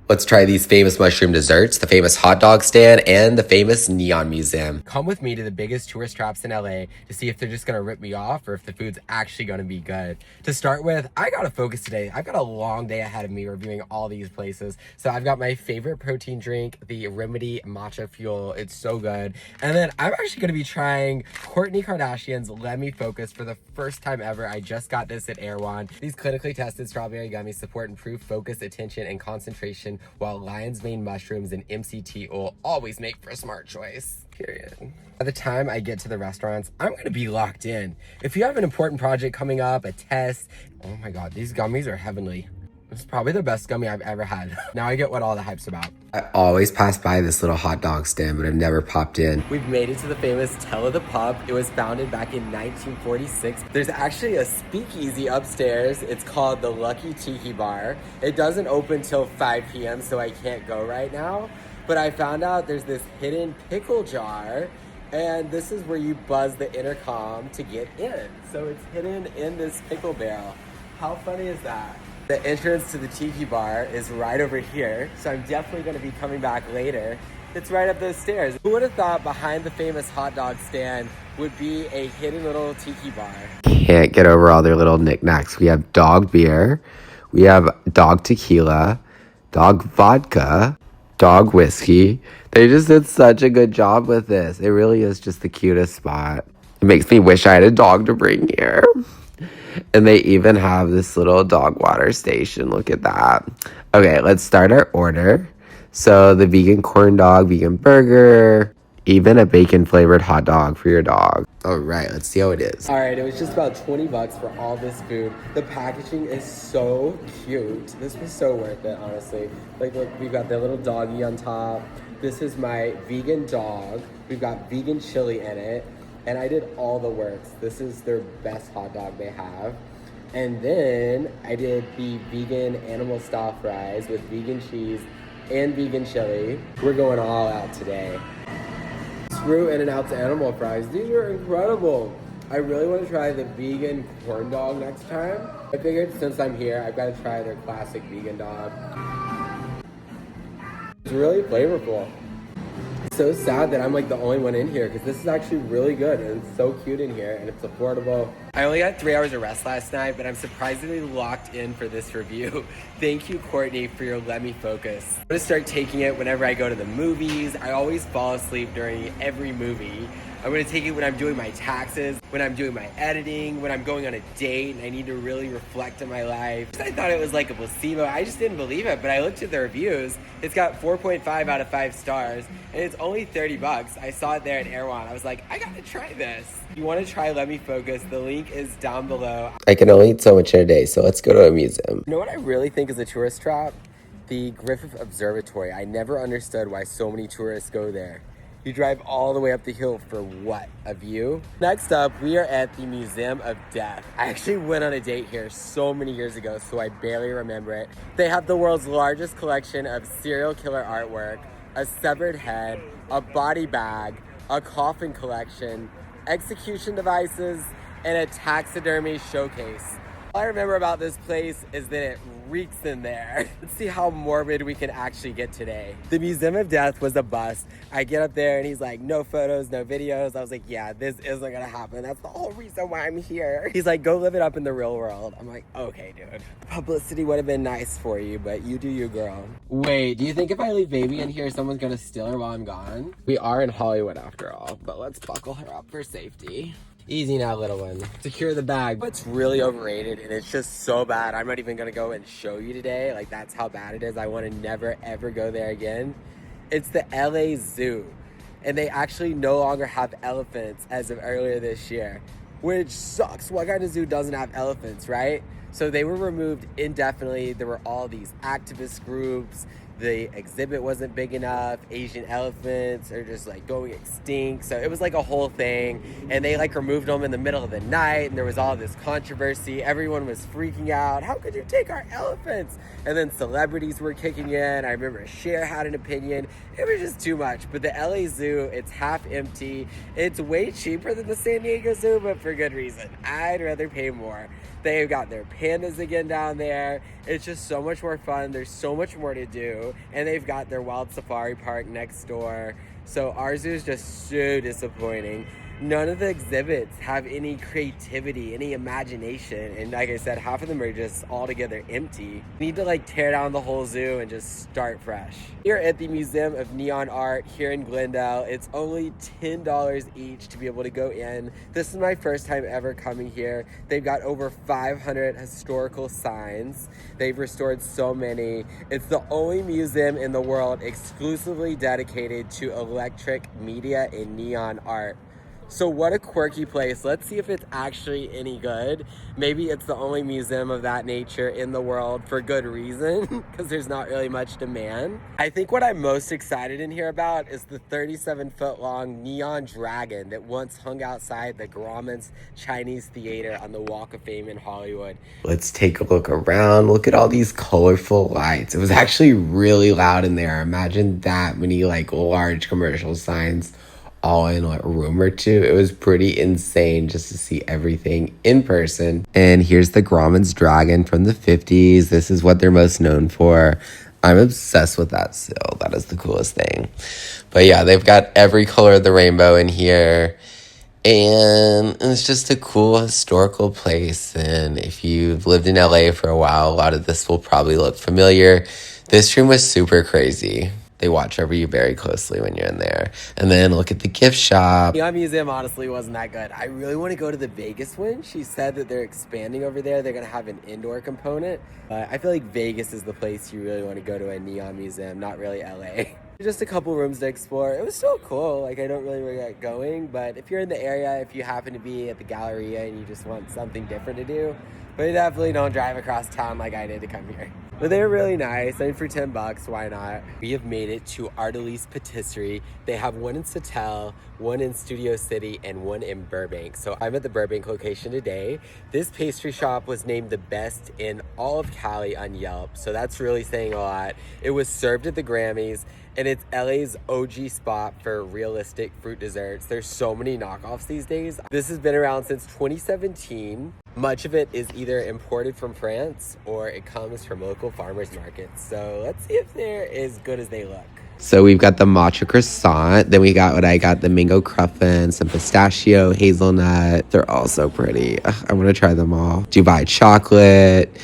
Let's try these famous mushroom desserts, the famous hot dog stand, and the famous neon museum. Come with me to the biggest tourist traps in LA to see if they're just gonna rip me off or if the food's actually gonna be good. To start with, I gotta focus today. I've got a long day ahead of me reviewing all these places. So I've got my favorite protein drink, the Remedy Matcha Fuel. It's so good. And then I'm actually gonna be trying Kourtney Kardashian's Let Me Focus for the first time ever. I just got this at Erewhon. These clinically tested strawberry gummies support improved focus, attention, and concentration, while lion's mane mushrooms and MCT oil always make for a smart choice. Period. By the time I get to the restaurants, I'm gonna be locked in. If you have an important project coming up, a test, oh my God, these gummies are heavenly. This is probably the best gummy I've ever had. Now I get what all the hype's about. I always pass by this little hot dog stand, but I've never popped in. We've made it to the famous Tell of the Pup. It was founded back in 1946. There's actually a speakeasy upstairs. It's called the Lucky Tiki Bar. It doesn't open till 5 p.m., so I can't go right now. But I found out there's this hidden pickle jar, and this is where you buzz the intercom to get in. So it's hidden in this pickle barrel. How funny is that? The entrance to the Tiki Bar is right over here, so I'm definitely going to be coming back later. It's right up those stairs. Who would have thought behind the famous hot dog stand would be a hidden little Tiki Bar? Can't get over all their little knickknacks. We have dog beer, we have dog tequila, dog vodka, dog whiskey. They just did such a good job with this. It really is just the cutest spot. It makes me wish I had a dog to bring here. And they even have this little dog water station. Look at that. Okay, let's start our order. So the vegan corn dog, vegan burger, even a bacon flavored hot dog for your dog. All right, let's see how it is. All right, it was just about 20 bucks for all this food. The packaging is so cute. This was so worth it, honestly. Like, look, we've got the little doggy on top. This is my vegan dog. We've got vegan chili in it. And I did all the works. This is their best hot dog they have. And then I did the vegan animal style fries with vegan cheese and vegan chili. We're going all out today. Screw In-N-Out's animal fries. These are incredible. I really want to try the vegan corn dog next time. I figured since I'm here, I've got to try their classic vegan dog. It's really flavorful. So sad that I'm like the only one in here because this is actually really good and it's so cute in here and it's affordable. I only got 3 hours of rest last night, but I'm surprisingly locked in for this review. Thank you, Kourtney, for your Let Me Focus. I'm gonna start taking it whenever I go to the movies. I always fall asleep during every movie. I'm gonna take it when I'm doing my taxes, when I'm doing my editing, when I'm going on a date and I need to really reflect on my life. I thought it was like a placebo. I just didn't believe it, but I looked at the reviews. It's got 4.5 out of 5 stars and it's only 30 bucks. I saw it there at Erewhon. I was like, I gotta try this. If you wanna try Let Me Focus, the link is down below. I can only eat so much in a day, so let's go to a museum. You know what I really think is a tourist trap? The Griffith Observatory. I never understood why so many tourists go there. You drive all the way up the hill for what? A view? Next up, we are at the Museum of Death. I actually went on a date here so many years ago, so I barely remember it. They have the world's largest collection of serial killer artwork, a severed head, a body bag, a coffin collection, execution devices, and a taxidermy showcase. All I remember about this place is that it reeks in there. Let's see how morbid we can actually get today. The Museum of Death was a bust. I get up there and he's like, no photos, no videos. I was like, yeah, this isn't gonna happen. That's the whole reason why I'm here. He's like, go live it up in the real world. I'm like, okay, dude. Publicity would have been nice for you, but you do you, girl. Wait, do you think if I leave baby in here, someone's gonna steal her while I'm gone? We are in Hollywood after all, but let's buckle her up for safety. Easy now, little one. Secure the bag. It's really overrated and it's just so bad. I'm not even gonna go and show you today. Like, that's how bad it is. I wanna never ever go there again. It's the LA Zoo. And they actually no longer have elephants as of earlier this year, which sucks. What kind of zoo doesn't have elephants, right? So they were removed indefinitely. There were all these activist groups. The exhibit wasn't big enough. Asian elephants are just like going extinct. So it was like a whole thing. And they like removed them in the middle of the night. And there was all this controversy. Everyone was freaking out. How could you take our elephants? And then celebrities were kicking in. I remember Cher had an opinion. It was just too much. But the LA Zoo, it's half empty. It's way cheaper than the San Diego Zoo, but for good reason. I'd rather pay more. They've got their pandas again down there. It's just so much more fun. There's so much more to do. zoo, and they've got their wild safari park next door. So our zoo is just so disappointing. None of the exhibits have any creativity, any imagination, and like I said, half of them are just altogether empty. We need to like tear down the whole zoo and just start fresh. Here at the Museum of Neon Art here in Glendale, it's only $10 each to be able to go in. This is my first time ever coming here. They've got over 500 historical signs. They've restored so many. It's the only museum in the world exclusively dedicated to electric media and neon art. So what a quirky place. Let's see if it's actually any good. Maybe it's the only museum of that nature in the world for good reason, because there's not really much demand. I think what I'm most excited in here about is the 37-foot long neon dragon that once hung outside the Grauman's Chinese Theater on the Walk of Fame in Hollywood. Let's take a look around. Look at all these colorful lights. It was actually really loud in there. Imagine that many like large commercial signs all in like a room or two. It was pretty insane just to see everything in person. And here's the Grauman's dragon from the 50s. This is what they're most known for. I'm obsessed with that still. That is the coolest thing. But yeah, they've got every color of the rainbow in here. And it's just a cool historical place. And if you've lived in LA for a while, a lot of this will probably look familiar. This room was super crazy. They watch over you very closely when you're in there. And then look at the gift shop. The museum honestly wasn't that good. I really want to go to the Vegas one. She said that they're expanding over there. They're going to have an indoor component. But I feel like Vegas is the place you really want to go to a neon museum, not really LA. Just a couple rooms to explore. It was still cool. Like, I don't really regret going. But if you're in the area, if you happen to be at the Galleria and you just want something different to do, but definitely don't drive across town like I did to come here. But they're really nice. I mean, for $10, why not? We have made it to Artelise Patisserie. They have one in Sattel, one in Studio City, and one in Burbank. So I'm at the Burbank location today. This pastry shop was named the best in all of Cali on Yelp. So that's really saying a lot. It was served at the Grammys, and it's LA's OG spot for realistic fruit desserts. There's so many knockoffs these days. This has been around since 2017. Much of it is either imported from France or it comes from local farmers markets. So let's see if they're as good as they look. So we've got the matcha croissant. Then we got what I got, the mango cruffin, some pistachio, hazelnut. They're all so pretty. I want to try them all. Dubai chocolate.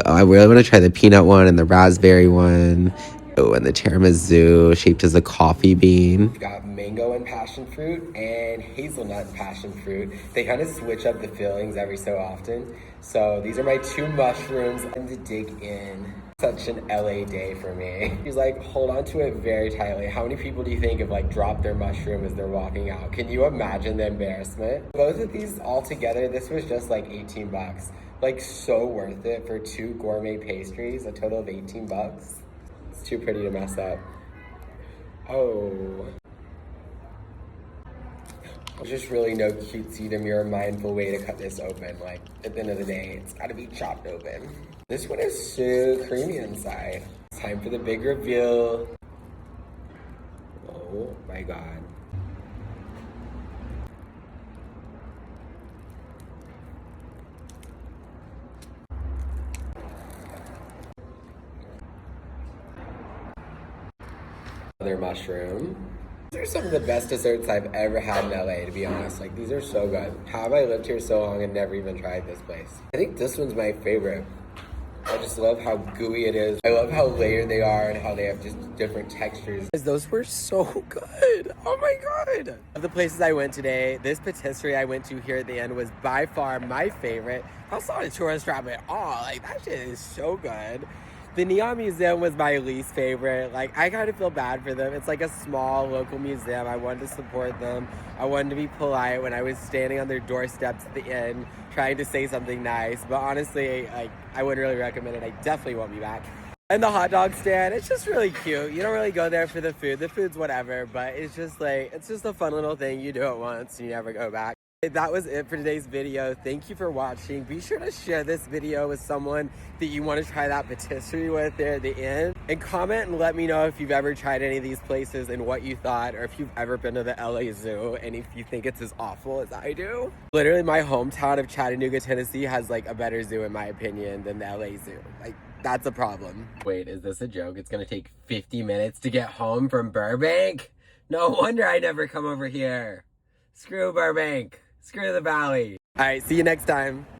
I really want to try the peanut one and the raspberry one. Oh, and the tiramisu shaped as a coffee bean. We've got mango and passion fruit and hazelnut and passion fruit. They kind of switch up the fillings every so often. So these are my two mushrooms. I'm to dig in. Such an LA day for me. He's like, hold on to it very tightly. How many people do you think have like dropped their mushroom as they're walking out? Can you imagine the embarrassment? Both of these all together, this was just like 18 bucks. Like so worth it for two gourmet pastries, a total of 18 bucks. It's too pretty to mess up. Oh. There's just really no cutesy demure mindful way to cut this open. Like, at the end of the day, it's gotta be chopped open. This one is so creamy inside. It's time for the big reveal. Oh my God. Another mushroom. These are some of the best desserts I've ever had in LA, to be honest. Like, these are so good. How have I lived here so long and never even tried this place? I think this one's my favorite. I just love how gooey it is. I love how layered they are and how they have just different textures. Those were so good. Oh my God. Of the places I went today, this patisserie I went to here at the end was by far my favorite. That's not a tourist trap at all. Like, that shit is so good. The Neon Museum was my least favorite. Like, I kind of feel bad for them. It's like a small local museum. I wanted to support them. I wanted to be polite when I was standing on their doorsteps at the end trying to say something nice. But honestly, like, I wouldn't really recommend it. I definitely won't be back. And the hot dog stand, it's just really cute. You don't really go there for the food. The food's whatever, but it's just like, it's just a fun little thing. You do it once and you never go back. That was it for today's video. Thank you for watching. Be sure to share this video with someone that you want to try that patisserie with there at the end. And comment and let me know if you've ever tried any of these places and what you thought, or if you've ever been to the LA Zoo and if you think it's as awful as I do. Literally, my hometown of Chattanooga, Tennessee has like a better zoo in my opinion than the LA Zoo. Like, That's a problem. Wait, is this a joke? It's gonna take 50 minutes to get home from Burbank? No wonder I never come over here. Screw Burbank. Screw the valley. All right, see you next time.